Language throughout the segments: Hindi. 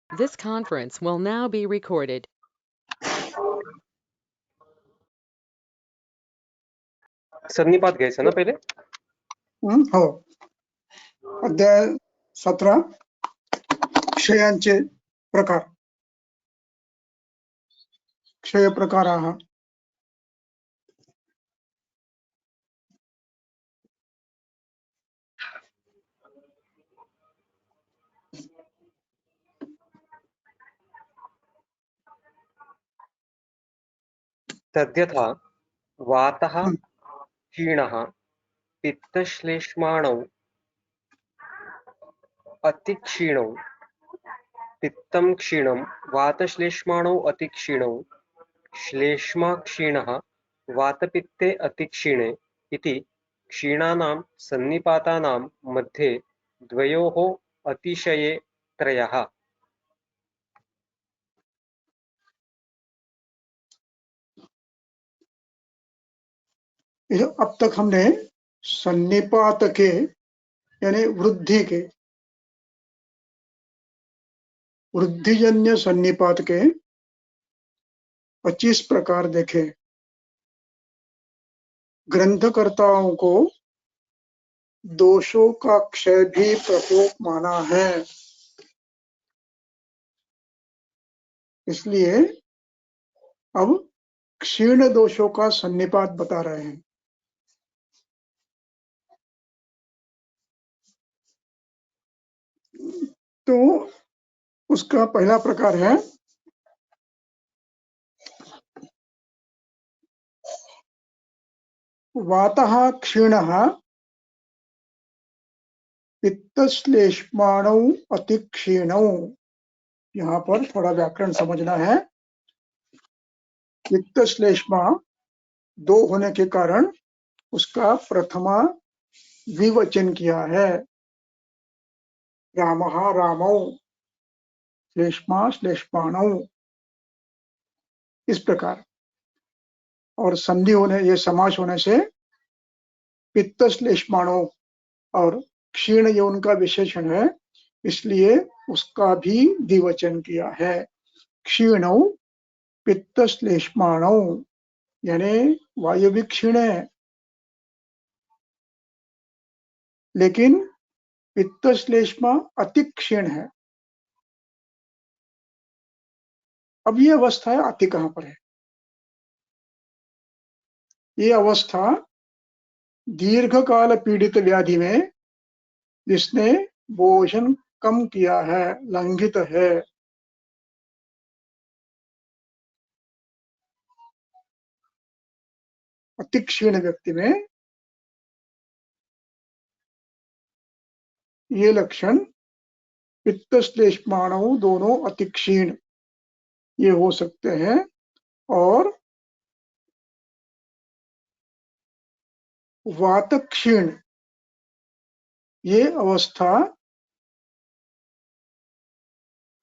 This conference will now be recorded. सन्निपात घ्यायचा ना पहिले. हो. अध्याय 17 क्षयांचे प्रकार. क्षय प्रकाराः. तद्यथा वातः क्षीणः पित्तश्लेष्माणौ अतिक्षीणौ पित्तं क्षीणं वातश्लेष्माणौ अतिक्षीणौ श्लेष्मा क्षीणः वातपित्ते अतिक्षीणे इति क्षीणानां सन्निपातानां मध्ये द्वयोः अतिशये त्रयः. अब तक हमने सन्निपात के यानी वृद्धिजन्य सन्निपात के 25 प्रकार देखे. ग्रंथकर्ताओं को दोषों का क्षय भी प्रकोप माना है, इसलिए अब क्षीण दोषों का सन्निपात बता रहे हैं. तो उसका पहला प्रकार है वातः क्षीणः पित्तश्लेष्माणौ अतिक्षीणौ. यहाँ पर थोड़ा व्याकरण समझना है. पित्तश्लेष्मा दो होने के कारण उसका प्रथमा द्विवचन किया है. रामः रामौ, श्लेष्मा श्लेष्माणौ, इस प्रकार. और संधि होने, ये समास होने से पित्तश्लेष्माणौ और क्षीण ये उनका विशेषण है, इसलिए उसका भी द्विवचन किया है. क्षीणौ पित्तश्लेष्माणौ यानी वायु भी क्षीण है, लेकिन पित्तश्लेष्मा अति क्षीण है. अब ये अवस्था है, अति कहां पर है? ये अवस्था दीर्घकाल पीड़ित व्याधि में जिसने भोजन कम किया है, लंघित है, अति क्षीण व्यक्ति में ये लक्षण पित्तश्लेष्माणौ दोनों अति क्षीण ये हो सकते हैं. और वात क्षीण ये अवस्था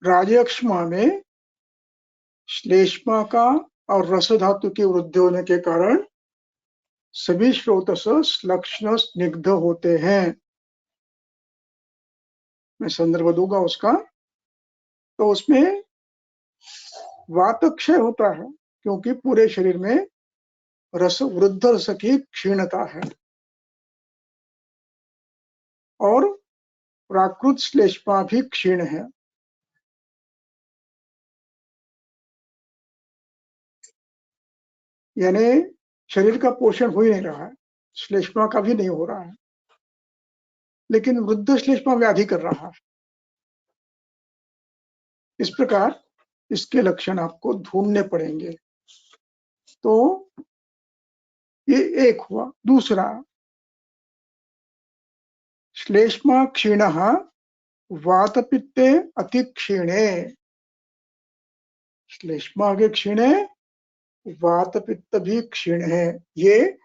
राजयक्ष्मा में श्लेष्मा का और रस धातु की वृद्धि होने के कारण सभी स्रोतस लक्षण स्निग्ध होते हैं. मैं संदर्भ दूंगा उसका. तो उसमें वातक्षय होता है क्योंकि पूरे शरीर में रस वृद्ध रस की क्षीणता है. और प्राकृत श्लेष्मा भी क्षीण है. यानी शरीर का पोषण हो ही नहीं रहा है, श्लेष्मा का भी नहीं हो रहा है, लेकिन वृद्ध श्लेष्मा व्याधि कर रहा है. इस प्रकार इसके लक्षण आपको ढूंढने पड़ेंगे. तो ये एक हुआ. दूसरा, श्लेष्मा क्षीणः वातपित्ते अति क्षीणे. श्लेष्मा के क्षीणे, वातपित्त भी क्षीण है. ये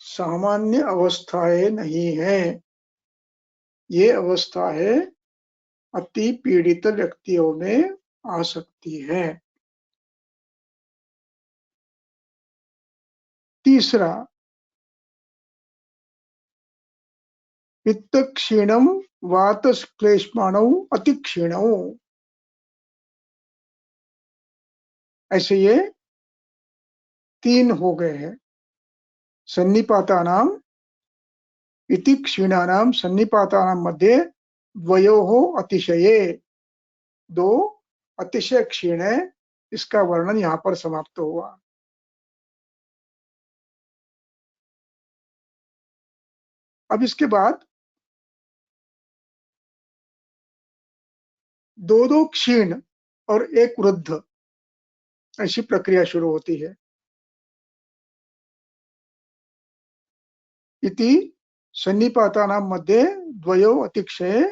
सामान्य अवस्थाएं नहीं है, ये अवस्था है अति पीड़ित व्यक्तियों में आ सकती है. तीसरा, पित्त क्षीणम वात श्लेष्माणौ अति क्षीणौ. ऐसे ये 3 हो गए हैं। सन्निपातानाम इति क्षीणानाम सन्निपातानाम मध्ये द्वयोः अतिशये, 2 अतिशय क्षीण है, इसका वर्णन यहाँ पर समाप्त हुआ। अब इसके बाद 2 क्षीण और 1 वृद्ध, ऐसी प्रक्रिया शुरू होती है। इति सन्निपातानां मध्ये द्वयो अतिक्षये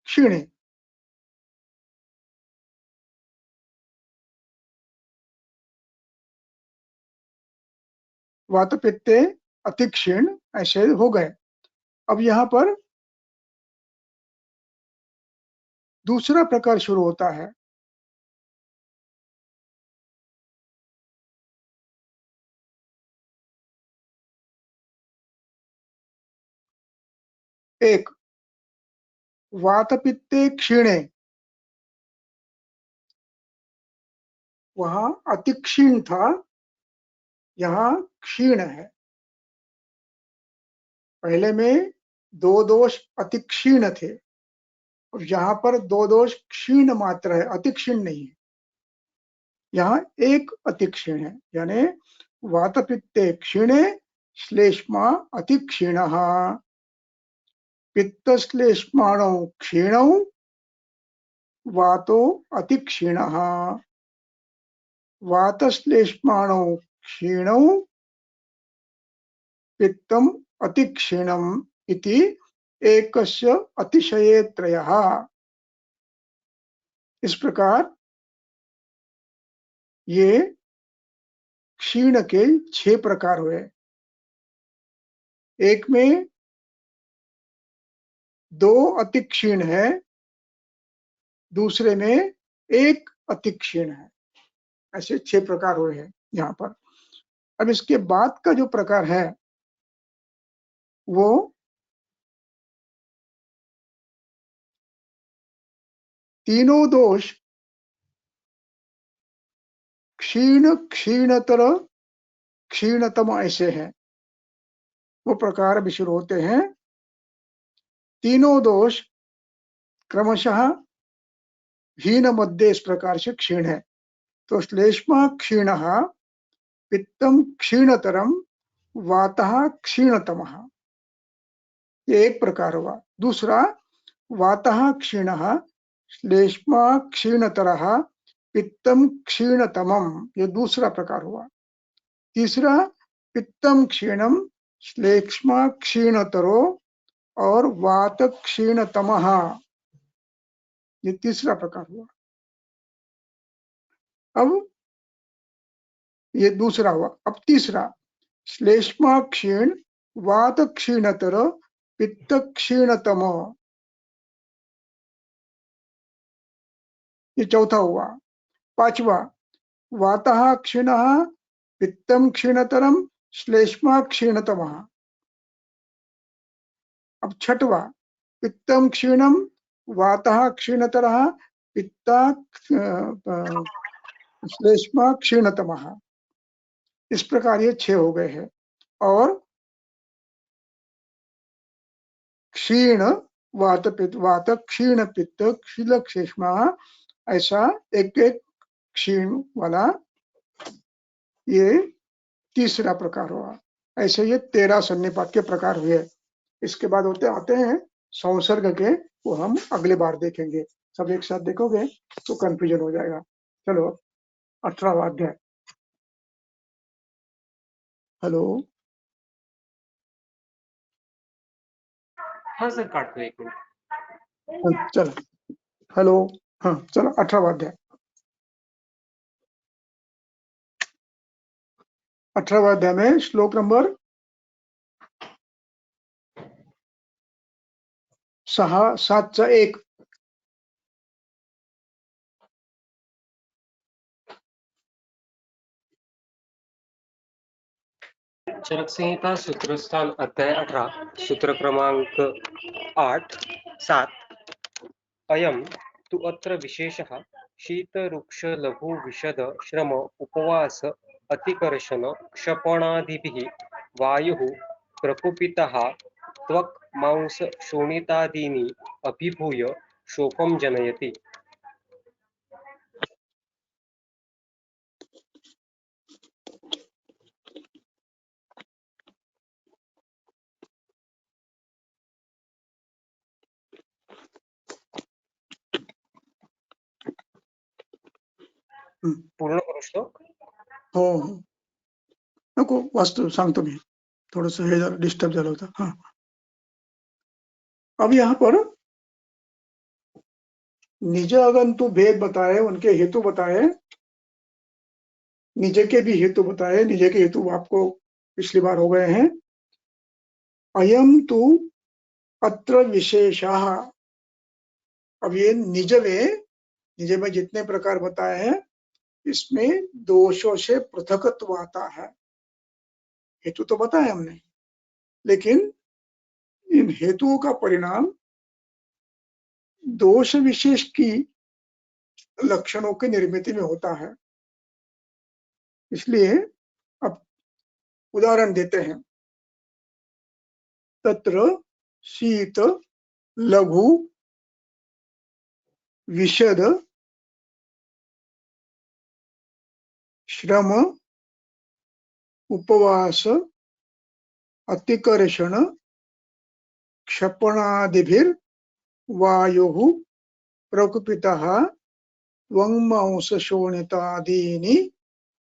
क्षीणे। वातपित्ते अतिक्षीण ऐसे हो गए। अब यहाँ पर दूसरा प्रकार शुरू होता है। एक, वातपित्ते क्षीणे, वहां अतिक्षीण था, यहाँ क्षीण है। पहले में 2 दोष अतिक्षीण थे और यहाँ पर 2 दोष क्षीण मात्र है, अतिक्षीण नहीं है। यहाँ 1 अतिक्षीण है, यानी वातपित्ते क्षीणे श्लेष्मा अतिक्षीणः, पित्तश्लेष्माणौ क्षीणौ वातो अतिक्षीणः, वातश्लेष्माणौ क्षीणौ पित्तम अतिक्षीणम् इति एकस्य अतिशये त्रयः। इस प्रकार ये क्षीण के 6 प्रकार हुए। एक में 2 अतिक्षीण है, दूसरे में 1 अतिक्षीण है, ऐसे 6 प्रकार हुए हैं यहाँ पर। अब इसके बाद का जो प्रकार है वो तीनों दोष क्षीण क्षीणतर क्षीणतम ऐसे हैं। वो प्रकार भी शुरू होते हैं। तीनों दोष क्रमशः हीन मध्य इस प्रकार से क्षीण है। तो श्लेष्मा क्षीणः, पित्तम क्षीणतरम, वातः क्षीणतमः, ये एक प्रकार हुआ। दूसरा वातः क्षीणः, श्लेष्मा क्षीणतरः, पित्तम क्षीणतमम, ये दूसरा प्रकार हुआ। तीसरा पित्तम क्षीणम, श्लेष्मा क्षीणतरो और वात क्षीणतमः, ये तीसरा प्रकार हुआ। अब ये दूसरा हुआ। अब तीसरा श्लेष्मा क्षीण, वात क्षीणतर, पित्त क्षीणतम, ये चौथा हुआ। पांचवा वातः क्षीणः, पित्तम क्षीणतरम, श्लेष्मा क्षीणतमः। अब छठवा पित्तम क्षीणम, वातः क्षीणतरः, पित्ता श्लेष्मा क्षीणतमः। इस प्रकार ये 6 हो गए हैं। और क्षीण वात पित्त, वात क्षीण पित्त क्षील श्लेष्मा, ऐसा एक एक क्षीण वाला ये तीसरा प्रकार हुआ। ऐसे ये 13 सन्निपात के प्रकार हुए। इसके बाद होते आते हैं संसर्ग के, वो हम अगले बार देखेंगे। सब एक साथ देखोगे तो कंफ्यूजन हो जाएगा। चलो 18वां अध्याय। हेलो, हाँ सर, काट दो 1 मिनट। चलो, हेलो, हाँ चलो 18वां अध्याय। 18वां अध्याय में श्लोक नंबर 7 चरक संहिता सूत्रस्थान अध्याय 18 सूत्र क्रमांक 8 7। अयम तु अत्र विशेषः शीत रुक्ष लघु विशद श्रम उपवास अतिकर्षण क्षपणादिभिः वायुः प्रकुपितः त्वक् मांस शोणितादीनि अभिभूय शोकं जनयति। पूर्ण करू श्लोक? हो हो नको वास्तू सांगतो मी, थोडस हे झालं, डिस्टर्ब झालं होतं. हा, अब यहाँ पर निज अगंतु भेद बताए, उनके हेतु बताए, निज के भी हेतु बताए. निज के हेतु आपको पिछली बार हो गए हैं. अयम तु अत्र विशेषः. अब ये निज में जितने प्रकार बताए हैं, इसमें दोषों से पृथकत्व आता है. हेतु तो बताया हमने, लेकिन इन हेतुओं का परिणाम दोष विशेष की लक्षणों की निर्मित में होता है. इसलिए अब उदाहरण देते हैं. तत्र शीत लघु विशद श्रम उपवास अतिकर्षण क्षपणादिभिर् वायुः प्रकुपितः त्वङ्मांस शोणितादीनि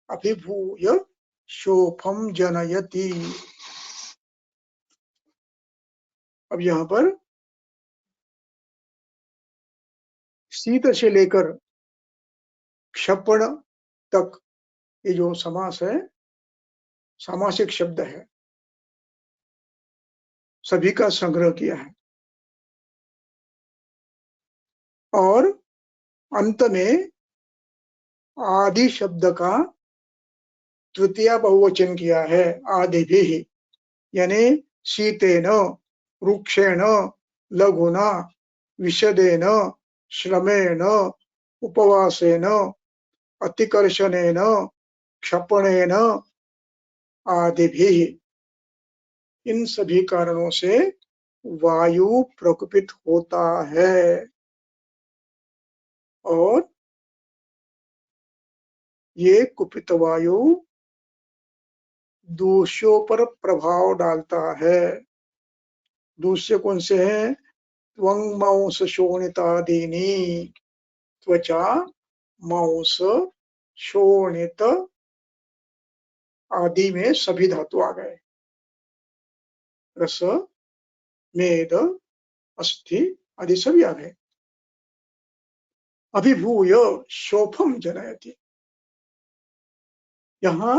अभिभूय शोफम जनयति. अब यहाँ पर शीत से लेकर क्षपण तक ये जो समास है, सामासिक शब्द है, सभी का संग्रह किया है. और अंत में आदि शब्द का तृतीय बहुवचन किया है, आदि भी, यानी शीतेन रुक्षेण लघुना विशदेन श्रमेण उपवासेन अतिकर्षणेन क्षपणेन आदि भी. इन सभी कारणों से वायु प्रकुपित होता है और ये कुपित वायु दूषों पर प्रभाव डालता है. दूसरे कौन से हैं? त्वंग मांस शोणितादीनि, त्वचा मांस शोणित आदि में सभी धातु आ गए. रस मेद अस्थि आदि सभी आ गए. अभिभूय शोफम जनयति. यहाँ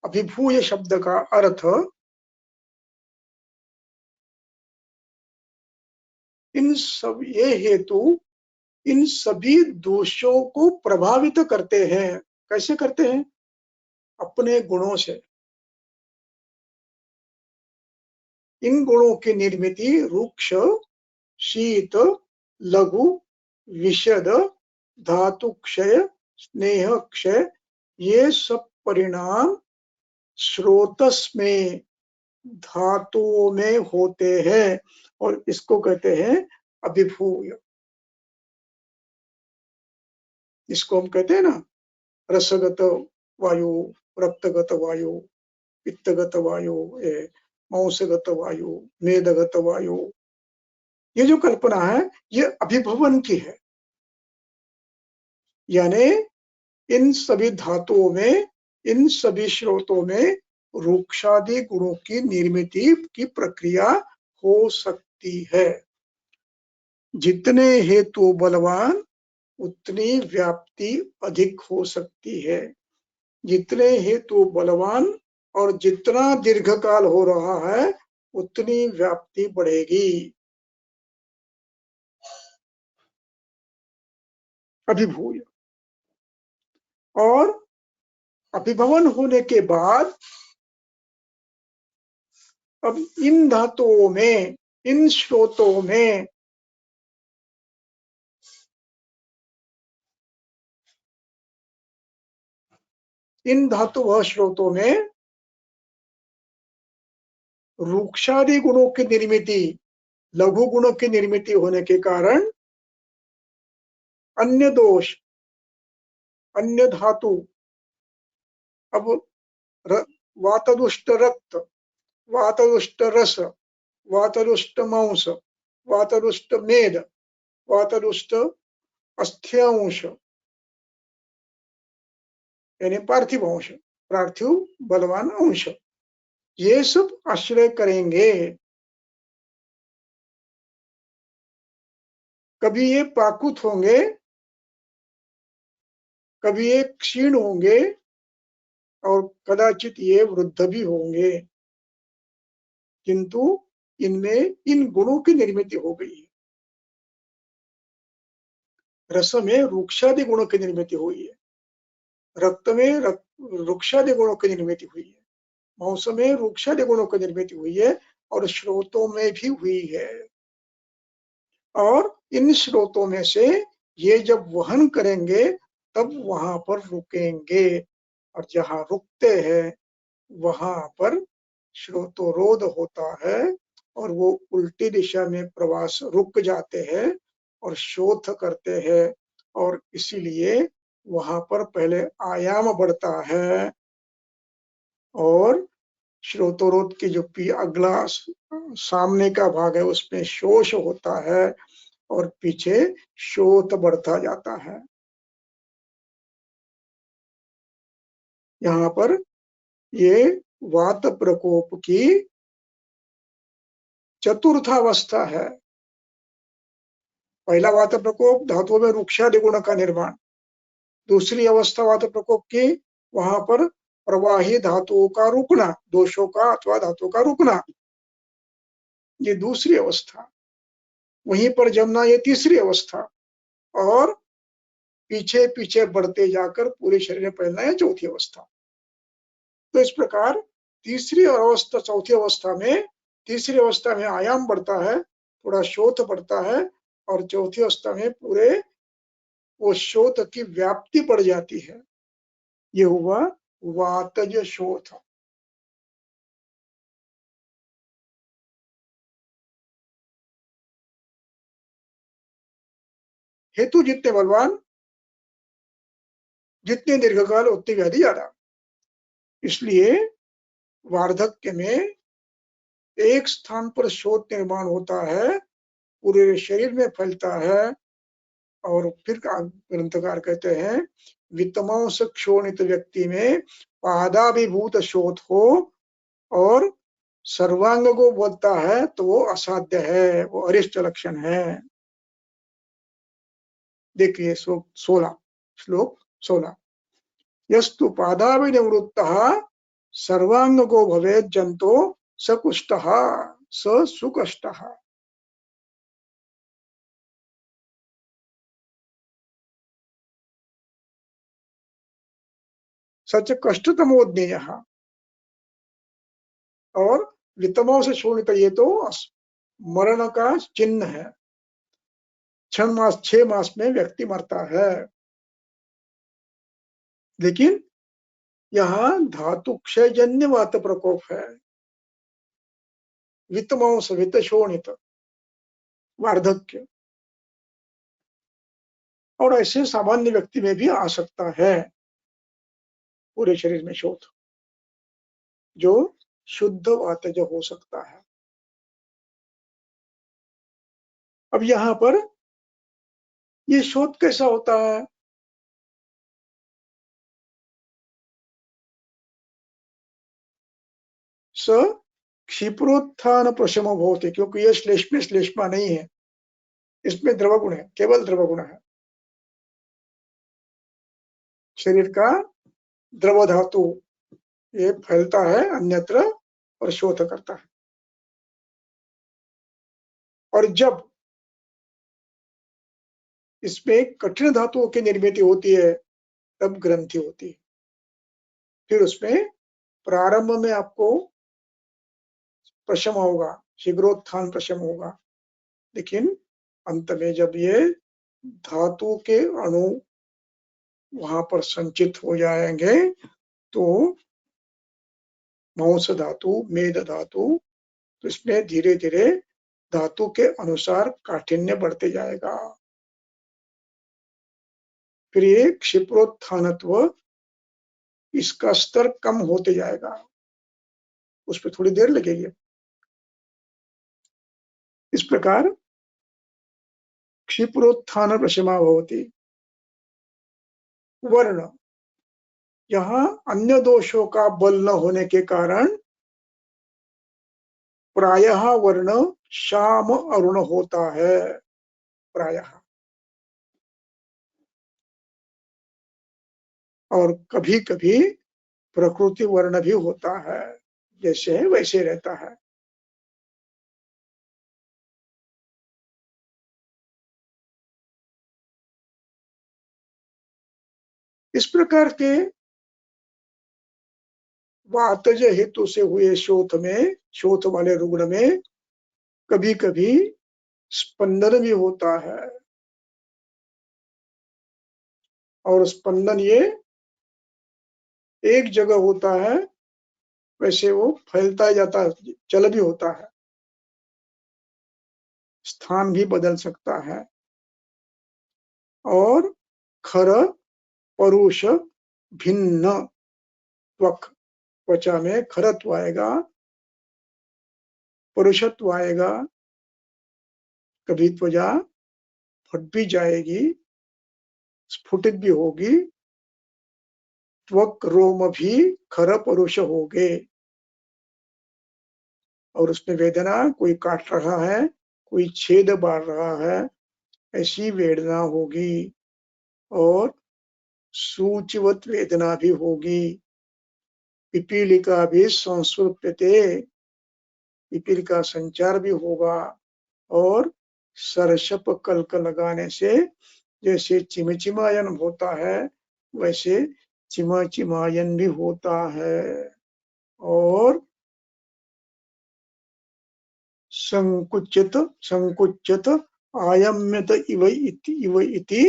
अभिभूय शब्द का अर्थ इन सब, ये हेतु इन सभी दोषों को प्रभावित करते हैं. कैसे करते हैं? अपने गुणों से. इन गुणों की निर्मित रुक्ष शीत लघु विशद धातु क्षय स्नेह क्षय, ये सब परिणाम स्रोतस में धातुओं में होते हैं और इसको कहते हैं अभिभूय. इसको हम कहते हैं ना, रसगत वायु, रक्तगत वायु, पित्तगत वायु, मांसगत वायु, मेदगत वायु. ये जो कल्पना है ये अभिभवन की है, यानी इन सभी धातुओं में, इन सभी स्रोतों में रुक्षादि गुणों की निर्मित की प्रक्रिया हो सकती है. जितने हेतु बलवान उतनी व्याप्ति अधिक हो सकती है. जितने हेतु बलवान और जितना दीर्घकाल हो रहा है उतनी व्याप्ति बढ़ेगी. अभिभूय. और अभिभवन होने के बाद अब इन धातुओं में, इन स्रोतों में इन धातुवः स्रोतों में रूक्षादि गुणों की निर्मिति, लघु गुणों की निर्मिति होने के कारण अन्य दोष, अन्य धातु, अब वातदुष्ट रक्त, वातदुष्ट रस, वातदुष्ट मांस, वातदुष्ट मेद, वातदुष्ट अस्थियांश यानी पार्थिव अंश, पार्थिव बलवान अंश, ये सब आश्रय करेंगे। कभी ये पाकुत होंगे, कभी ये क्षीण होंगे और कदाचित ये वृद्ध भी होंगे, किंतु इनमें इन गुणों की निर्मिति हो गई है। रस में रूक्षादि गुणों की निर्मिति हुई है, रक्त में रूक्षादि गुणों की निर्मिति हुई है, मांस में रूक्षादि गुणों की निर्मिति हुई है और स्रोतों में भी हुई है। और इन स्रोतों में से ये जब वहन करेंगे तब वहां पर रुकेंगे, और जहां रुकते हैं वहां पर स्रोतोरोध होता है और वो उल्टी दिशा में प्रवास रुक जाते हैं और शोथ करते हैं, और इसीलिए वहां पर पहले आयाम बढ़ता है और स्रोतोरोध की जो अगला सामने का भाग है उसमें शोष होता है और पीछे शोथ बढ़ता जाता है। यहाँ पर ये वात प्रकोप की चतुर्थावस्था है। पहला वात प्रकोप धातुओं में रूक्षादि गुण का निर्माण, दूसरी अवस्था वात प्रकोप की वहां पर प्रवाही धातुओं का रुकना, दोषों का अथवा धातुओं का रुकना, ये दूसरी अवस्था। वहीं पर जमना ये तीसरी अवस्था, और पीछे पीछे बढ़ते जाकर पूरे शरीर में फैलना है चौथी अवस्था। तो इस प्रकार तीसरी अवस्था, चौथी अवस्था में, तीसरी अवस्था में आयाम बढ़ता है, थोड़ा शोथ बढ़ता है, और चौथी अवस्था में पूरे वो शोथ की व्याप्ति बढ़ जाती है। ये हुआ वातज शोथ। हेतु जितने बलवान, जितने दीर्घकाल उतनी व्याधि ज्यादा। इसलिए वार्धक्य में एक स्थान पर शोथ निर्माण होता है, पूरे शरीर में फैलता है, और फिर ग्रंथकार कहते हैं वित्तमांस क्षोणित व्यक्ति में पादाभिभूत शोथ हो और सर्वांग को बोलता है तो वो असाध्य है, वो अरिष्ट लक्षण है। देखिए श्लोक 16, यस्तु पादाभिनिवृत्तः सर्वांगो भवेत् जंतो स कुष्टः स सुकष्टः। सच कष्टतमोज्ञेयः, और वित्तमों से शोणित ये तो मरण का चिन्ह है। 6 मास में व्यक्ति मरता है। लेकिन यहाँ धातु क्षय जन्य वात प्रकोप है, वित्तमांस वित्त शोणित वार्धक्य, और ऐसे सामान्य व्यक्ति में भी आ सकता है पूरे शरीर में शोथ, जो शुद्ध वातज हो सकता है। अब यहाँ पर ये शोथ कैसा होता है? स क्षिप्रोत्थान प्रशमो भवति, क्योंकि ये श्लेष्म श्लेष्मा नहीं है, इसमें द्रव गुण है, केवल द्रव गुण है। शरीर का द्रव धातु ये फैलता है अन्यत्र और शोथ करता है, और जब इसमें कठिन धातुओं की निर्मित होती है तब ग्रंथि होती है। फिर उसमें प्रारंभ में आपको प्रशम होगा, शीघ्रोत्थान प्रशम होगा, लेकिन अंत में जब ये धातु के अणु वहां पर संचित हो जाएंगे तो मांस धातु, मेद धातु, तो इसमें धीरे धीरे धातु के अनुसार काठिन्य बढ़ते जाएगा। फिर ये क्षिप्रोत्थानत्व, इसका स्तर कम होते जाएगा, उस पर थोड़ी देर लगेगी। इस प्रकार क्षिप्रोत्थान प्रशमा भवति। वर्ण, यहाँ अन्य दोषों का बल न होने के कारण प्रायः वर्ण श्याम अरुण होता है, प्रायः। और कभी कभी प्रकृति वर्ण भी होता है, जैसे है वैसे रहता है। इस प्रकार के वातज हेतु से हुए शोथ में, शोथ वाले रुग्ण में कभी कभी स्पंदन भी होता है, और स्पंदन ये एक जगह होता है, वैसे वो फैलता जाता है, चल भी होता है, स्थान भी बदल सकता है। और खर, परुष, भिन्न त्वक, त्वचा में खरत्व आएगा, परुषत्व आएगा, कभी त्वचा फट भी जाएगी, स्फुटित भी होगी, त्वक रोम भी खर परुष हो गए, और उसमें वेदना, कोई काट रहा है, कोई छेद बार रहा है, ऐसी वेदना होगी। और सूचिवत वेदना भी होगी। पिपीलिका भी संस्वृप्यते, पिपील का संचार भी होगा। और सरसप कल्क लगाने से जैसे चिमचिमायन होता है, वैसे चिमाचिमायन भी होता है। और संकुचित, संकुचित आयम्यत इव इति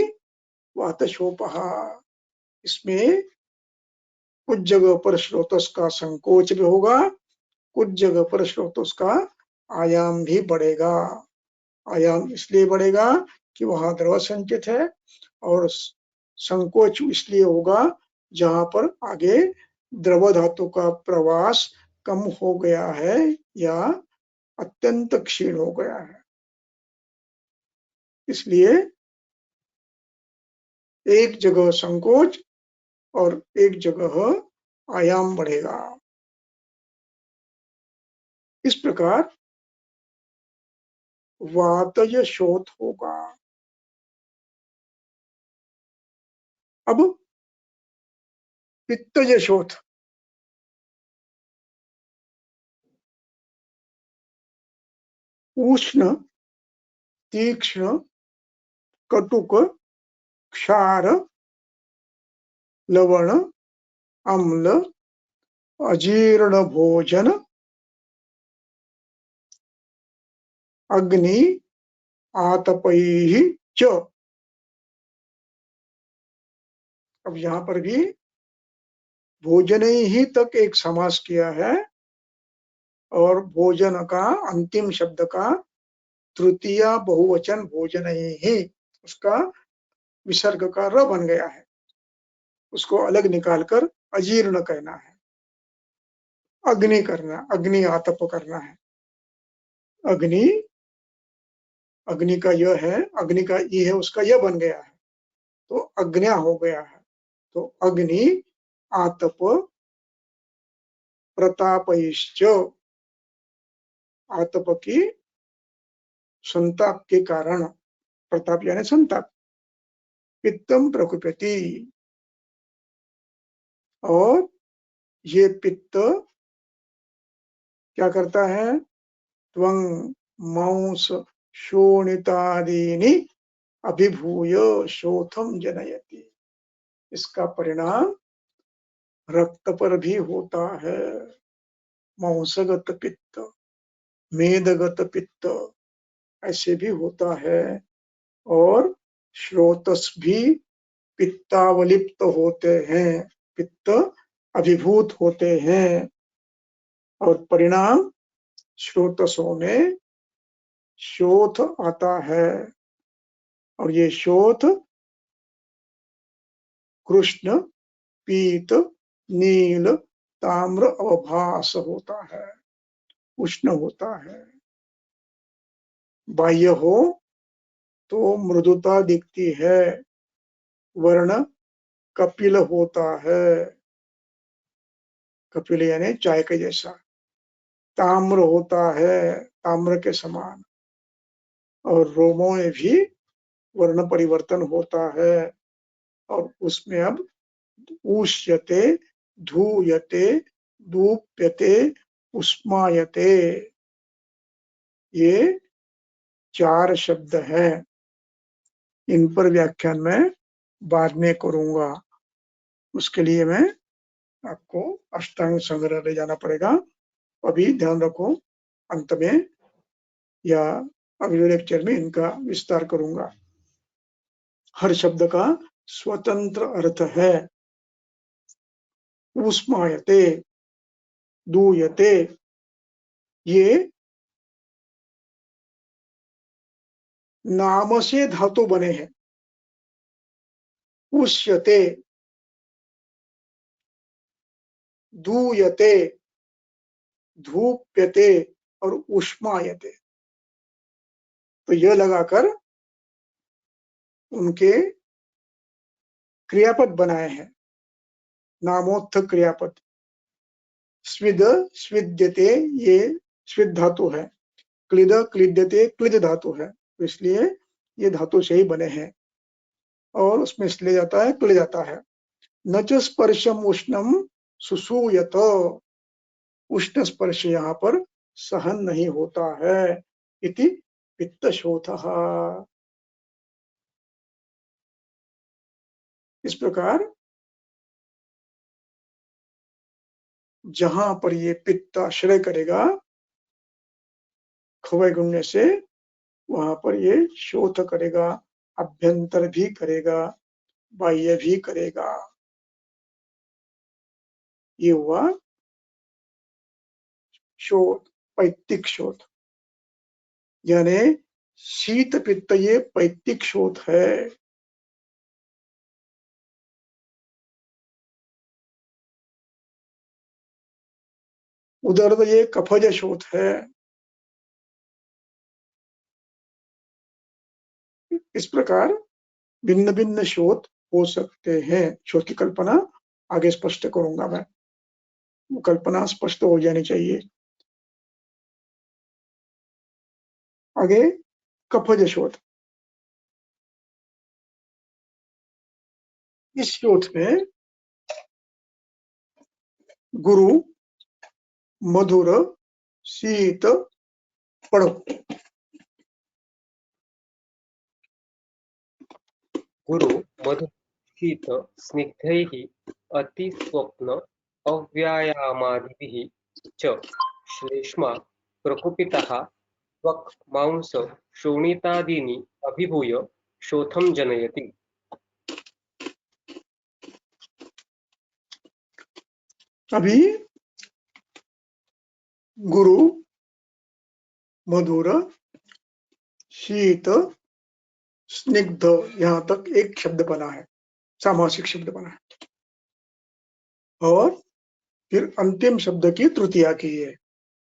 वातशोपः, इसमें कुछ जगह पर स्रोतस का संकोच भी होगा, कुछ जगह पर स्रोतस का आयाम भी बढ़ेगा। आयाम इसलिए बढ़ेगा कि वहां द्रव संचित है, और संकोच इसलिए होगा जहां पर आगे द्रव धातु का प्रवास कम हो गया है या अत्यंत क्षीण हो गया है, इसलिए एक जगह संकोच और एक जगह आयाम बढ़ेगा। इस प्रकार वातज शोथ होगा। अब पित्तज शोथ, उष्ण, तीक्ष्ण, कटुक, क्षार, लवण, अम्ल, अजीर्ण भोजन, अग्नि, आतपैहि च। अब यहां पर भी भोजन ही तक एक समास किया है, और भोजन का अंतिम शब्द का तृतीय बहुवचन भोजन ही, उसका विसर्ग का र बन गया है, उसको अलग निकालकर अजीर्ण कहना है। अग्नि करना, अग्नि आतप करना है। अग्नि, अग्नि का यह है, अग्नि का ई है, उसका यह बन गया है, तो अग्न्या हो गया है। तो अग्नि आतप प्रतापैश्च, आतप की संताप के कारण, प्रताप यानी संताप, पित्तम प्रकुपति, और ये पित्त क्या करता है, त्वं मांस शोणितादीनि अभिभूय शोथम जनयति, इसका परिणाम रक्त पर भी होता है। मांसगत पित्त, मेदगत पित्त, ऐसे भी होता है। और स्रोतस भी पित्तावलिप्त होते हैं, पित्त अभिभूत होते हैं और परिणाम स्रोतसों में शोथ आता है और ये शोथ कृष्ण पीत नील ताम्र अवभास होता है, उष्ण होता है। बाह्य हो तो मृदुता दिखती है, वर्ण कपिल होता है, कपिल यानी चाय के जैसा। ताम्र होता है, ताम्र के समान। और रोमों में भी वर्ण परिवर्तन होता है और उसमें अब उष्यते, धूयते, दूप्यते, उष्मायते, ये 4 शब्द हैं। इन पर व्याख्यान में बाद में करूंगा। उसके लिए मैं आपको अष्टांग संग्रह ले जाना पड़ेगा। अभी ध्यान रखो, अंत में या अगले लेक्चर में इनका विस्तार करूंगा। हर शब्द का स्वतंत्र अर्थ है। उष्मायते, दूयते, ये नाम से धातु बने हैं। उष्यते, दूयते, धूप्यते और उष्मायते, तो यह लगाकर उनके क्रियापद बनाए हैं, नामोत्थ क्रियापद। स्विद, स्विद्यते, ये स्विद धातु है। क्लिद, क्लिद्यते, क्लिद धातु है, तो इसलिए ये धातु से ही बने हैं और उसमें इसलिए जाता है, क्लिद जाता है। न च स्पर्शम उष्णम सुसूयत, उष्ण स्पर्श यहाँ पर सहन नहीं होता है। इति पित्तशोथः। इस प्रकार जहां पर ये पित्त आश्रय करेगा खवय गुण्य से, वहां पर ये शोथ करेगा, अभ्यंतर भी करेगा, बाह्य भी करेगा। ये हुआ शोथ, पैतिक शोथ। यानी शीत पित्त ये पैतिक शोथ है। उदर ये कफज शोथ है। इस प्रकार भिन्न भिन्न शोथ हो सकते हैं। शोथ की कल्पना आगे स्पष्ट करूंगा मैं, वो कल्पना स्पष्ट हो जानी चाहिए। आगे कफज शोथ। इस शोथ में गुरु, मधुर, शीत, पढ़ो। गुरु मधु शीत स्निग्धैः अतिस्वप्न अव्यायामादिभिः च श्लेष्मा प्रकुपितः त्वक् मांस शोणितादीनि अभिभूय शोथं जनयति। अभी गुरु, मधुर, शीत, स्निग्ध, यहां तक एक शब्द बना है, सामासिक शब्द बना है। और फिर अंतिम शब्द की तृतीया की है,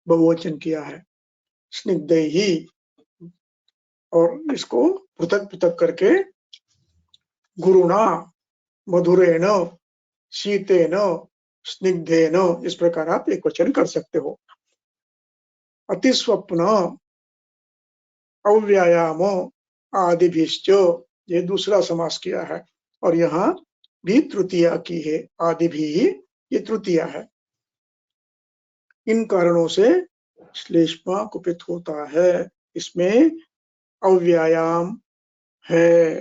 बहुवचन किया है, स्निग्ध ही। और इसको पृथक पृथक करके गुरुणा, मधुरेण, शीतेन, स्निग्धेन, इस प्रकार आप एक वचन कर सकते हो। अतिस्वप्न, अव्यायाम आदिभिश्च, ये दूसरा समास किया है और यहाँ भी तृतीया की है। आदि भी ये तृतीया है। इन कारणों से श्लेष्मा कुपित होता है। इसमें अव्यायाम है,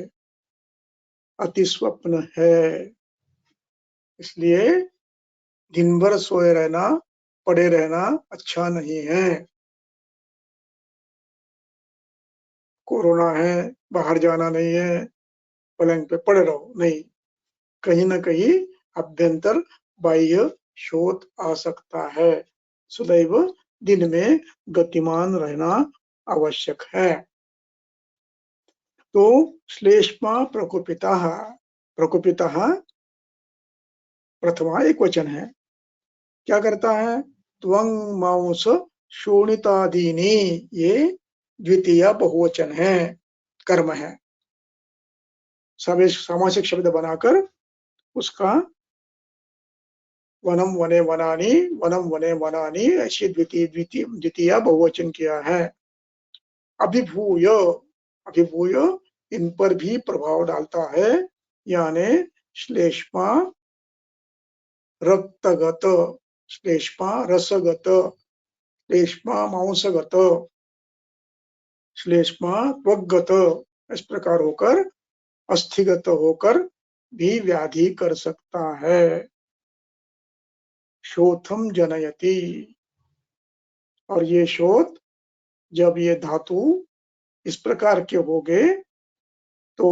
अतिस्वप्न है, इसलिए दिन भर सोए रहना, पड़े रहना अच्छा नहीं है। कोरोना है, बाहर जाना नहीं है, पलंग पे पड़े रहो, नहीं, कहीं ना कहीं अभ्यंतर बाह्य शोथ आ सकता है। सदैव दिन में गतिमान रहना आवश्यक है। तो श्लेष्मा प्रकोपितः, प्रकोपितः प्रथमा एक वचन है, क्या करता है? त्वंग मांस शोणितादीनी, ये द्वितीय बहुवचन है, कर्म है। सामासिक शब्द बनाकर उसका वनम वने वनानी, वनम वने वनानी, ऐसी द्वितीय बहुवचन किया है। अभिभूय, अभिभूय इन पर भी प्रभाव डालता है, यानी श्लेष्मा रक्तगत, श्लेष्मा रसगत, श्लेष्मा मांसगत, श्लेष्मा त्वगत, इस प्रकार होकर अस्थिगत होकर भी व्याधि कर सकता है। शोथम जनयति, और ये शोथ, जब ये धातु इस प्रकार के हो गए तो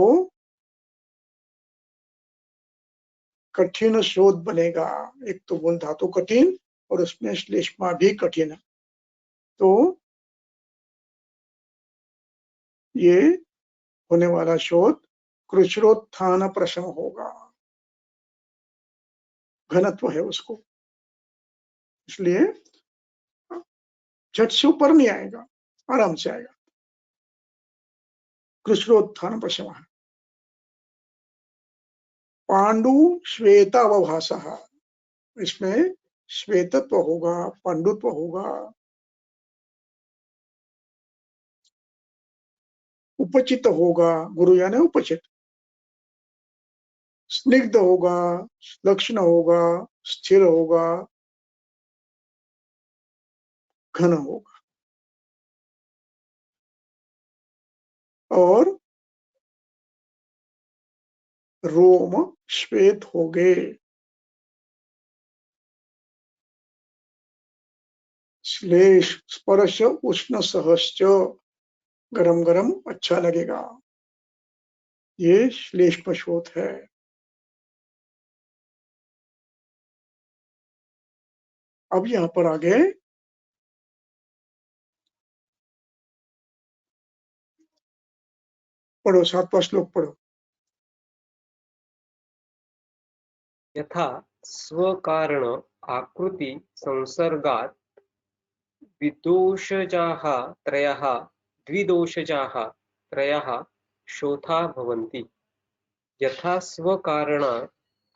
कठिन शोध बनेगा। एक तो मूल धातु कठिन और उसमें श्लेष्मा भी कठिन, तो ये होने वाला शोध कृच्छ्रोत्थान प्रशम होगा, घनत्व है उसको, इसलिए झट से ऊपर नहीं आएगा, आराम से आएगा। कृच्छ्रोत्थान प्रशम। पांडु श्वेत अवभाष, इसमें श्वेतत्व होगा, पांडुत्व होगा। उपचित होगा, गुरु यानी उपचित। स्निग्ध होगा, लक्षण होगा, स्थिर होगा, घन होगा। और रोम श्वेत हो गए। श्लेष स्पर्श उष्ण सहश्च, गरम गरम अच्छा लगेगा, ये श्लेष्मशोथ है। अब यहां पर आगे पढ़ो, 7वां श्लोक पढ़ो। यथा स्वकारण आकृति संसर्गात् विदोषजाः त्रयः द्विदोषजाः त्रयः शोथा भवन्ति। यथा स्वकारण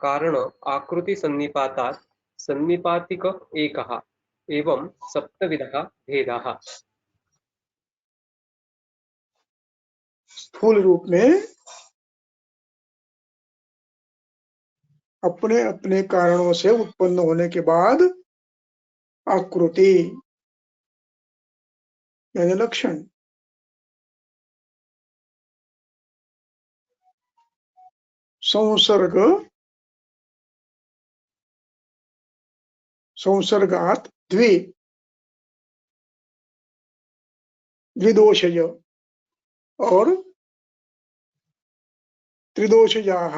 कारण आकृति सन्निपातात् सन्निपातिक एकः एवं सप्तविधः भेदाः। स्थूल रूप में अपने अपने कारणों से उत्पन्न होने के बाद आकृति यानी लक्षण, संसर्ग, संसर्गात द्विदोषज और त्रिदोषजाः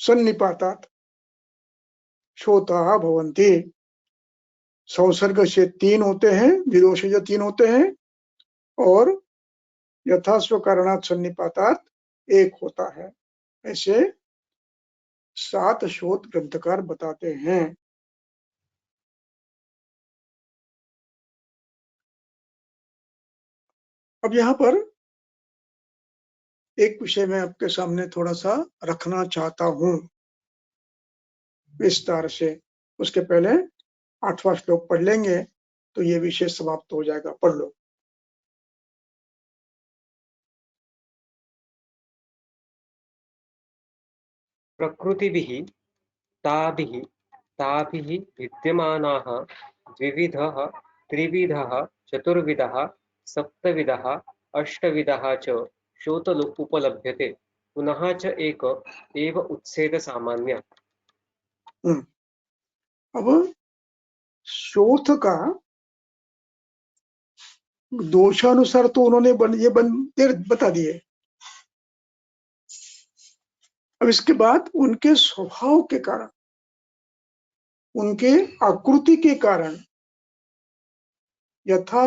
सन्निपातात् शोथाः भवन्ति। संसर्ग से 3 होते हैं, द्विदोषज 3 होते हैं, और यथा स्वकारणात् सन्निपातात् 1 होता है। ऐसे 7 शोथ ग्रंथकार बताते हैं। अब यहाँ पर एक विषय मैं आपके सामने थोड़ा सा रखना चाहता हूं विस्तार से। उसके पहले 8वां श्लोक पढ़ लेंगे तो ये विषय समाप्त हो जाएगा। पढ़ लो। प्रकृतिभिः ताभिः विद्यमानाः द्विविधः त्रिविधः चतुर्विधः सप्तविधः अष्टविधः च शोथ उपलभ्यते, पुनः च एक एव उच्छेद सामान्य। अब शोथ का दोषानुसार तो उन्होंने ये बता दिए। अब इसके बाद उनके स्वभाव के कारण, उनके आकृति के कारण यथा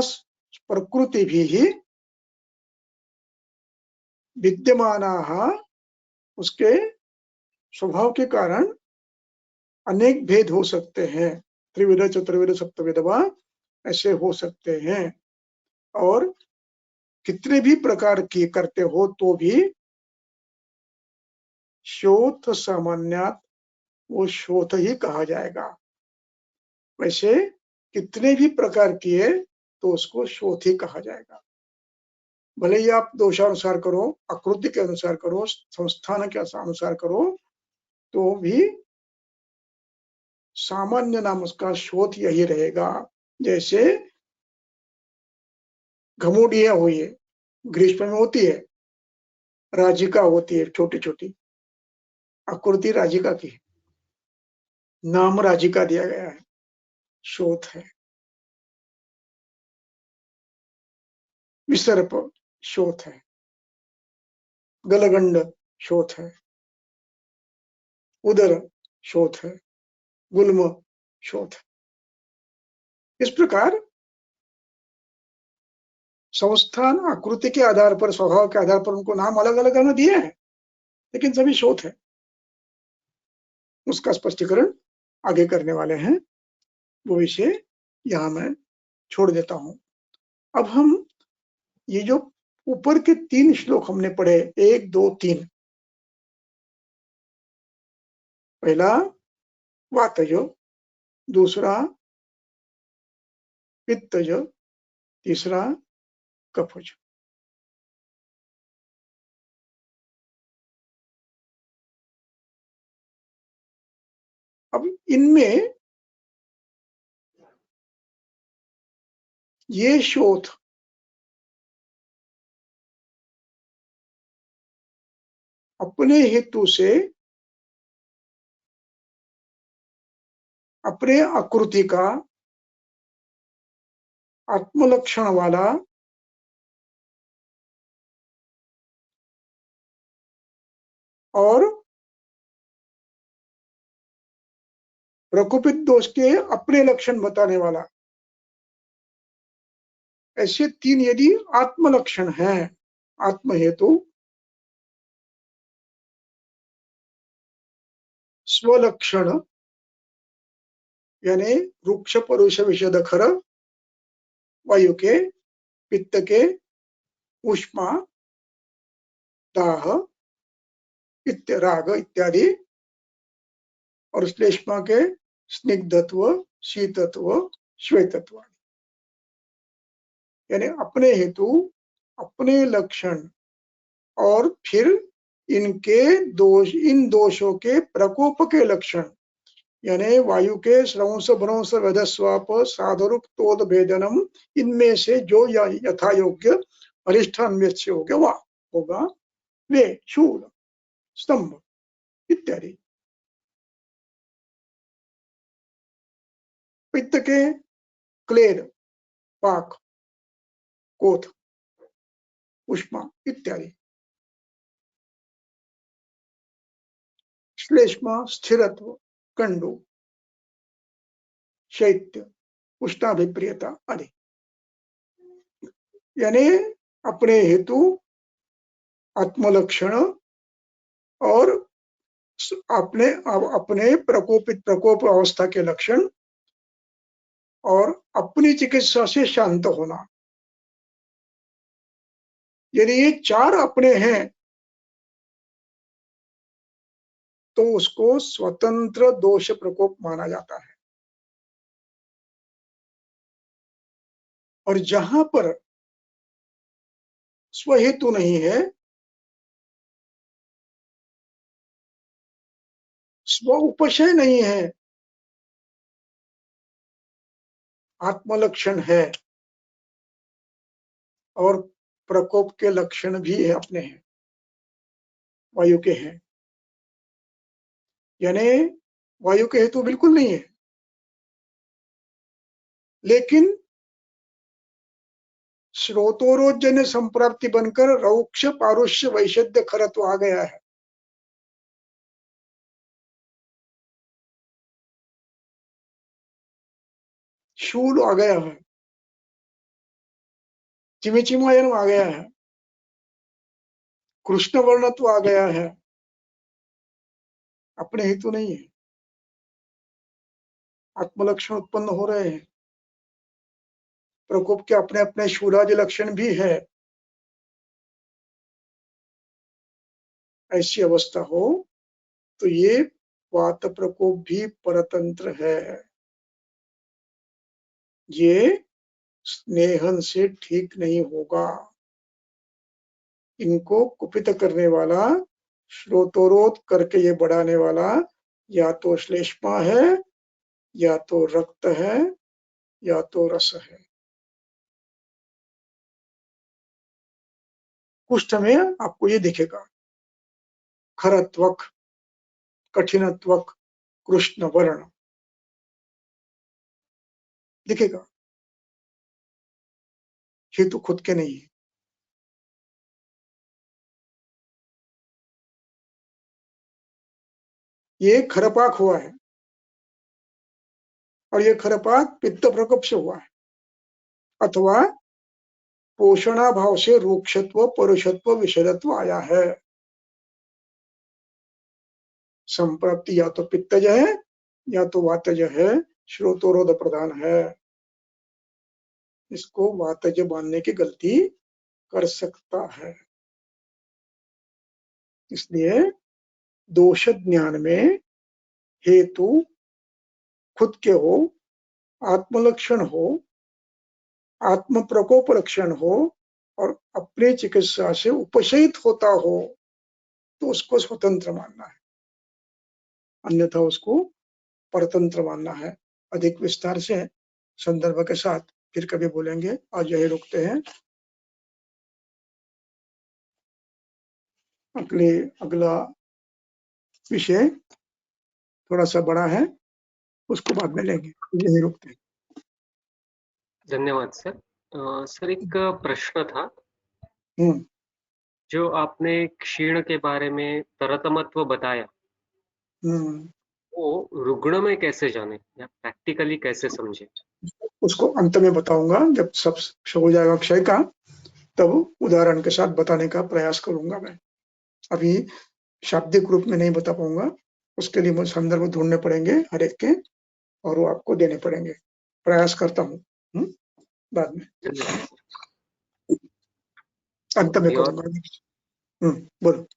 प्रकृति भी विद्यमानाः, उसके स्वभाव के कारण अनेक भेद हो सकते हैं। त्रिविध चतुर्विध सप्तविध वा ऐसे हो सकते हैं। और कितने भी प्रकार की करते हो तो भी शोथ सामान्यात वो शोथ ही कहा जाएगा। वैसे कितने भी प्रकार किए तो उसको शोथ ही कहा जाएगा। भले ही आप दोषानुसार करो, आकृति के अनुसार करो, संस्थान के अनुसार करो, तो भी सामान्य नाम उसका शोथ यही रहेगा। जैसे घमोडिया हुई है, ग्रीष्म में होती है, राजिका होती है छोटी छोटी, आकृति राजिका की, नाम राजिका दिया गया है, शोथ है। विसर्प शोथ है, गलगंड शोथ है, उदर शोथ है, गुल्म शोथ है। इस प्रकार संस्थान आकृति के आधार पर, स्वभाव के आधार पर उनको नाम अलग अलग हमें दिए हैं, लेकिन सभी शोथ है। उसका स्पष्टीकरण आगे करने वाले हैं, वो विषय यहां मैं छोड़ देता हूं। अब हम ये जो ऊपर के 3 श्लोक हमने पढ़े, 1, 2, 3, पहला वातज, दूसरा पित्तज, तीसरा कफज। अब इनमें ये शोथ अपने हेतु से, अपने आकृति का आत्मलक्षण वाला और प्रकोपित दोष के अपने लक्षण बताने वाला, ऐसे 3 यदि आत्मलक्षण हैं, आत्महेतु, स्वलक्षण यानी वृक्ष परुष विषद खर, वायु के, पित्त के उष्मा, दाह, राग इत्यादि, और श्लेष्मा के स्निग्धत्व, शीतत्व, श्वेतत्व, यानी अपने हेतु, अपने लक्षण, और फिर इनके दोष, इन दोषों के प्रकोप के लक्षण, यानी वायु के श्रवंस भ्रंश वेदस्वाप साधुरुक तोद भेदनम, इनमें से जो यथा योग्य अधिष्ठान से होगा वह होगा, वे शूल, स्तंभ इत्यादि। पित्त के क्लेद, पाक, कोथ, उष्मा इत्यादि। श्लेष्मा स्थिरत्व, कंडु, शैत्य, उष्णाभिप्रियता आदि, यानी अपने हेतु, आत्मलक्षण और अपने अपने प्रकोप अवस्था के लक्षण और अपनी चिकित्सा से शांत होना। यदि ये 4 अपने हैं तो उसको स्वतंत्र दोष प्रकोप माना जाता है। और जहां पर स्वहेतु नहीं है, स्व उपशय नहीं है, आत्मलक्षण है और प्रकोप के लक्षण भी है, अपने हैं, वायु के हैं, यानी वायु के हेतु बिल्कुल नहीं है, लेकिन श्रोतोरोजन्य संप्राप्ति बनकर रौक्ष पारुष्य वैशद्य खरत्व आ गया है। शूल आ गया है, चिमिचिमायन आ गया है, कृष्ण वर्णत्व आ गया है, अपने हेतु नहीं है, आत्मलक्षण उत्पन्न हो रहे हैं। प्रकोप के अपने अपने शूलादि लक्षण भी है। ऐसी अवस्था हो तो ये वात प्रकोप भी परतंत्र है। ये स्नेहन से ठीक नहीं होगा। इनको कुपित करने वाला, श्रोतोरोध करके ये बढ़ाने वाला या तो श्लेष्मा है, या तो रक्त है, या तो रस है। कुष्ठ में आपको ये दिखेगा, खरत्वक, कठिनत्वक, कृष्ण वर्ण दिखेगा। हेतु खुद के नहीं है। ये खरपाक हुआ है, और ये खरपाक पित्त प्रकोप से हुआ है, अथवा पोषणाभाव से रूक्षत्व, परुषत्व, विषदत्व आया है। संप्राप्ति या तो पित्तज है, या तो वातज है, श्रोतोरोध प्रधान है। इसको वातज मानने की गलती कर सकता है। इसलिए दोष ज्ञान में हेतु खुद के हो, आत्मलक्षण हो, आत्म प्रकोप लक्षण हो, और अपने चिकित्सा से उपशयित होता हो, तो उसको स्वतंत्र मानना है, अन्यथा उसको परतंत्र मानना है। अधिक विस्तार से संदर्भ के साथ फिर कभी बोलेंगे। आज यही रुकते हैं। अगला विषय थोड़ा सा बड़ा है, उसको बाद में लेंगे। यही रुकते हैं। धन्यवाद सर। सर एक प्रश्न था, हम्म जो आपने क्षीण के बारे में तरतमत्व बताया, हम्म वो रुग्ण में कैसे जाने या प्रैक्टिकली कैसे समझे? उसको अंत में बताऊंगा, जब सब हो जाएगा क्षय का, तब उदाहरण के साथ बताने का प्रयास करूंगा मैं। अभी शाब्दिक रूप में नहीं बता पाऊंगा, उसके लिए मुझे संदर्भ ढूंढने पड़ेंगे हर एक के, और वो आपको देने पड़ेंगे। प्रयास करता हूँ बाद में, धन्यवाद सर। अंत में अभी करूंगा। बोलो।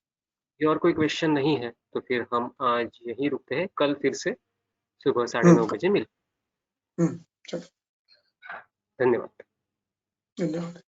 और कोई क्वेश्चन नहीं है तो फिर हम आज यहीं रुकते हैं। कल फिर से सुबह 9:30 बजे मिलते हम्म चलो, हैं। धन्यवाद। धन्यवाद।